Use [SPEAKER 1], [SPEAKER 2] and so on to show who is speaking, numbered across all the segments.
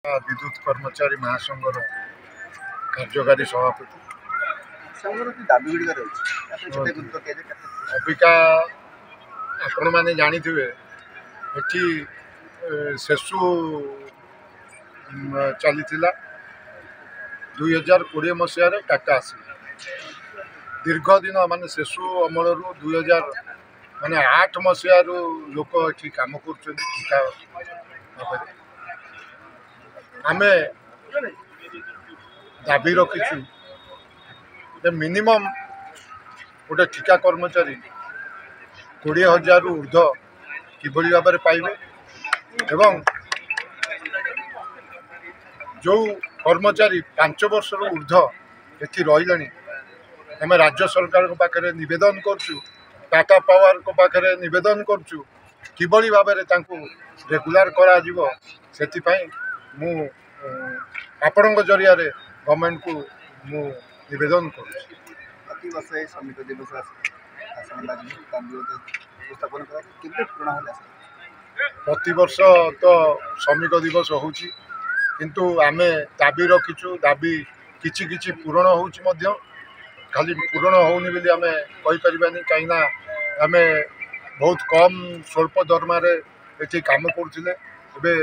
[SPEAKER 1] विद्युत कर्मचारी महासंघर कार्यकारी सभापति अबिका आपण मैंने जानी थे शेषु चली 2020 मसीह टाटा आस दीर्घ दिन मान शेषु अमल 2008 मसीह लोक ये कम कर आमे दाबी रखीचु मिनिमम गोटे ठिका कर्मचारी 20,000 ऊर्ध किभली भाव में पाइबे एवं जो कर्मचारी 5 वर्ष ऊर्ध ये रही आम राज्य सरकार पाखे नवेदन करुँ टाटा पावर को पाखे नवेदन करुँ किभली भाव में रेगुलर करा मु आपण जरिया गवर्नमेंट को मु निवेदन करुँ। प्रति वर्ष तो श्रमिक दिवस होची किंतु आमे दाबी रखीचु दाबी किछि किछि पूरण होची मध्य खाली पूरण होनी बोली आमे कहि परिबानी काइना आमे बहुत कम स्वल्प दरमा रे एठी काम करथिले एबे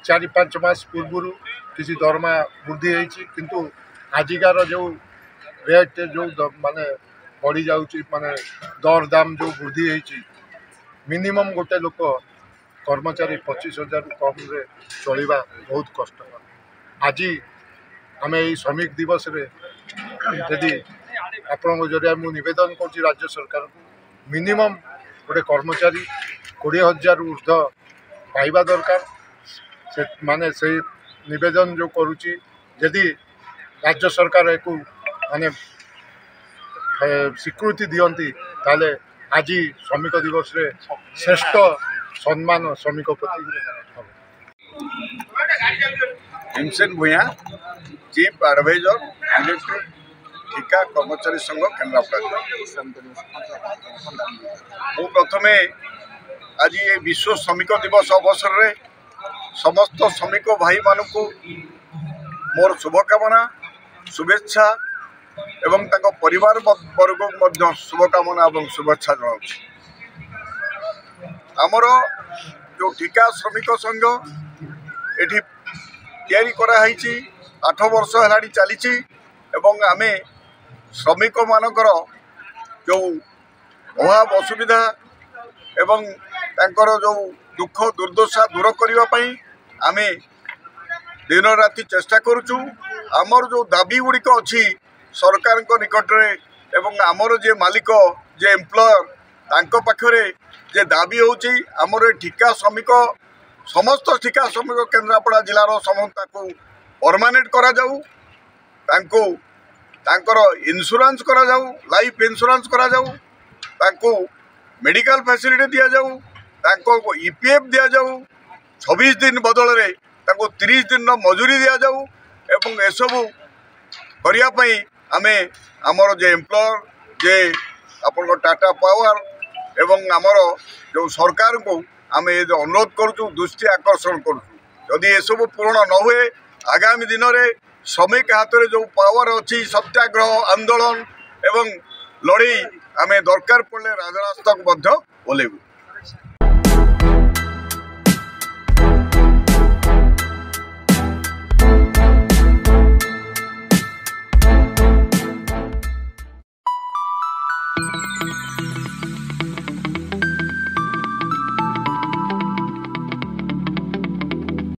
[SPEAKER 1] 4-5 मास पूर्व किसी दरमा वृद्धि होती किंतु आजिकार जो रेट जो माने बढ़ी जाऊँगी माने दर दाम जो वृद्धि होती मिनिमम गोटे लोक कर्मचारी 25,000 कम रे चलवा बहुत कष्टकर। आज आम यही श्रमिक दिवस रे यदि आपण जरिया मु निवेदन कर राज्य सरकार को मिनिमम गोटे कर्मचारी 20,000 ऊर्ध पाइबा दरकार से माने से निवेदन जो करुच्ची यदि राज्य सरकार एक माने स्वीकृति दियंती ताले आज श्रमिक दिवस रे श्रेष्ठ सम्मान श्रमिक प्रति।
[SPEAKER 2] भीमसेन भूया चीफ एडवाइजर इलेक्ट्रिक ठिका कर्मचारी संघ केन्द्रापड़ा। मु प्रथमे आज ये विश्व श्रमिक दिवस अवसर रे समस्त श्रमिक भाई मानू मोर शुभकामना शुभेच्छा एवं ताको परिवार वर्ग मध्य शुभकामना और शुभेच्छा जनाऊँ। आमर जो ठिका श्रमिक संघ एठी तैयारी करा 8 वर्ष है चली आमे श्रमिक मानकर जो अभाव असुविधा एवं तांकर जो दुख दुर्दशा दूर करने आमे दिन राति चेष्टा करुचु। आमर जो दाबी गुड़िक अच्छी सरकार निकट रे एवं आमर जे मालिक जे एम्प्लॉयर तांको पाखरे जे दाबी होची आमर ठिका श्रमिक समस्त ठिका श्रमिक केन्द्रापड़ा जिलार समस्त को परमानेंट करा जाऊ तांको तांकर इंश्योरेंस करा जाऊ लाइफ इंश्योरेंस करा जाऊ तांको मेडिकल फैसिलिटी दिया जाऊ तांको ईपीएफ दिया जाऊ 26 दिन बदल रे तांको 30 दिन मजूरी दिया जाऊ एवं एसबू करने आमे आमर जे एम्प्लॉयर जे अपन टाटा पावर एवं आमर जो सरकार को आमे जो अनुरोध करूँ दृष्टि आकर्षण करूँ जदि एसबू पूर्ण न हुए आगामी दिन में श्रमिक हाथ में जो पावर अच्छी सत्याग्रह आंदोलन एवं लड़ई आमे दरकार पड़े राजरास्ता को ओह्लैबू।